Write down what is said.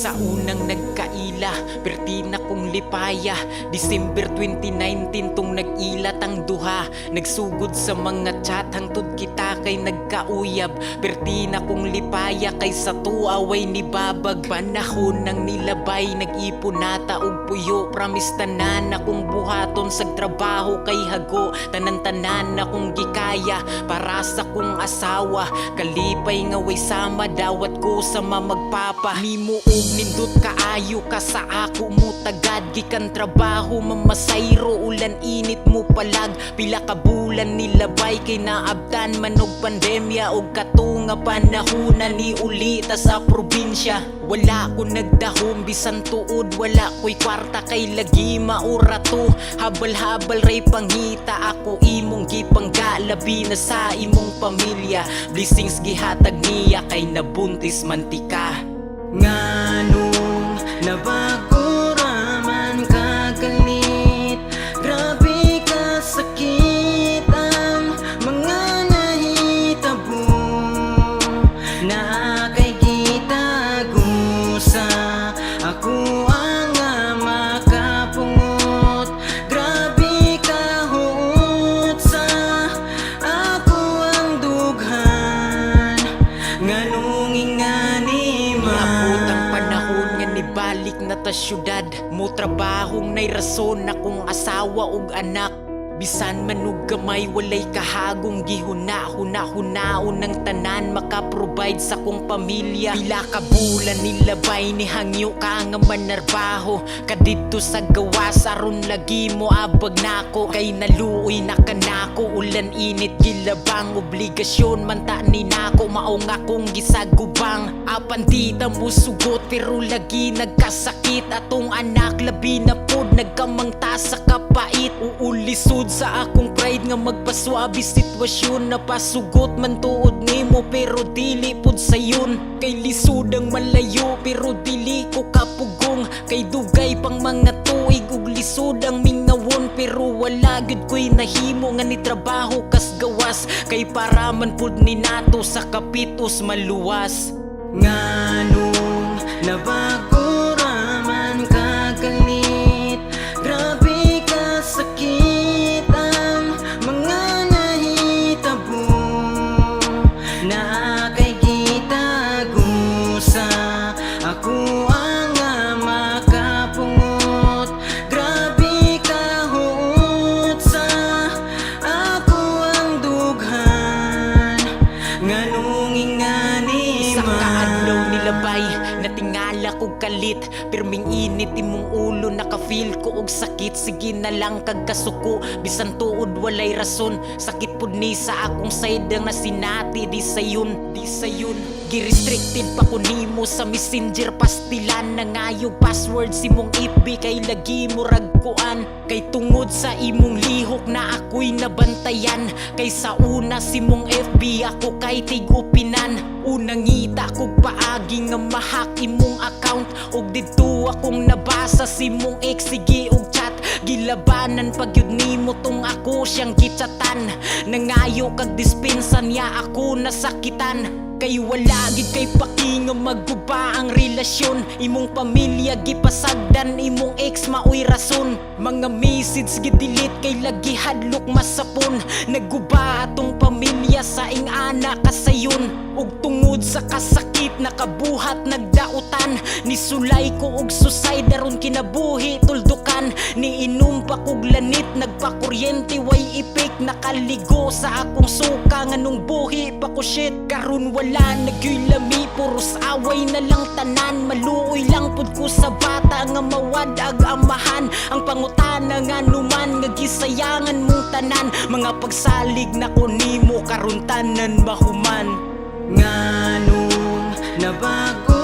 sa unang nagkaila, perti na kong lipaya. December 2019 tong nag-ilat ang duha, nagsugod sa mga chat hangtod kita kay nagkauyab. Perti na kong lipaya kay sa tuaway ni babag. Panahon ng nilabay, nag-ipon nata og puyo. Promise tanan akong buhaton sa trabaho kay hago. Tanan-tanan akong gikaya para sa kong asawa. Kalipay nga way sama, dawat ko sa mamagpapa. Nimo og nindot kaayo ka sa ako mo tagad. Gikan trabaho mamasayro, ulan init mo palag. Pila ka bulan nilabay kay naabtan manog pandemya. Og katunga panahona ni ulita sa probinsya. Wala ko nagdahom bisan tuod, wala ko'y kwarta kay lagi maura to. Habal-habal ray pangita ako imong gipangga, labi na sa imong pamilya. Blessings gihatag niya kay nabuntis mantika. Nganong nabago raman kagalit, grabe ka sakit ang mga nahitabo na kay gitago sa ako ang makapungot. Grabe ka huot sa ako ang dughan, nganong ingani Niabot ang panahon nga nibalik na ta syudad. Mo trabahong nay rason akong asawa ug anak. Bisan manug gamay walay kahagong gihuna-huna-hunaon ng tanan maka-provide sa kong pamilya. Pila ka bulan nilabay ni hangyo ka nga manarbaho. Kadito sa gawas aron lagi mo abag nako. Kay naluoy na kanako, ulan init gilabang. Obligasyon man ta ni nako, maong akong gisagubang. Apan di ta mo sugot pero lagi nagkasakit. Atong anak labi na pod nagkamangta sa kapait. Uulisod sa akong pride nga magpaswabi sitwasyon. Napasugot man tuod nimo pero dili pod sayon. Kay lisod ang malayo pero dili ko kapugong. Kay dugay pang mga tuig ug lisod ang mingawon. Pero wala gud ko'y nahimo nga ni trabaho kas gawas. Kay para man pod ni nato sa kapitos maluwas. Nganong nabago raman kagalit, grabe ka sakit ang mga nahitabo na kay gitago sa ako ang makapungot. Grabe ka huot sa ako ang dughan, nganong ingani Sa kaadlaw nilabay, natingala kog kalit. Pirming init imong ulo, naka-feel ko og sakit. Sige na lang kag kasuko, bisan tuod walay rason. Sakit pud ni sa akong side ang nasinati. Di sayon, di sayon. Gi-restricted pa ko nimo sa messenger, pastilan na ngayo password simong FB kay lagi mo ragkuan. Kay tungod sa imong lihok na ako'y nabantayan. Kay sa una simong FB ako kay tigupinan. Unang ngita kog paagi nga mahak imong account. Og dito akong nabasa simong ex, sige og chat. Gilabanan pag yun nimo tong ako siyang gitsatan. Nangayo kag dispensa niya ako nasakitan. Kay wala gid kay paki nga magguba ang relasyon. Imong pamilya gipasagdan, imong ex maoy rason. Mga message gidelete kay lagi hadlok masapon. Nagguba atong pamilya sa ing ana kasayon. Ug tungod sa kasakit nakabuhat nagdautan. Nisulay ko og suicide aron kinabuhi tuldukan. Niinom pa kog lanit nagpakuryente way ipik. Nakaligo sa akong suka nganong buhi pa ko shit. Karon wala nagyulami, puros away na lang tanan. Maluoy lang pud ko sa bata nga mawad ag amahan. Ang pangutana nga numan nga gisayangan mong tanan. Mga pagsalig na ko nimo karon tanan mahuman. Nganong nabago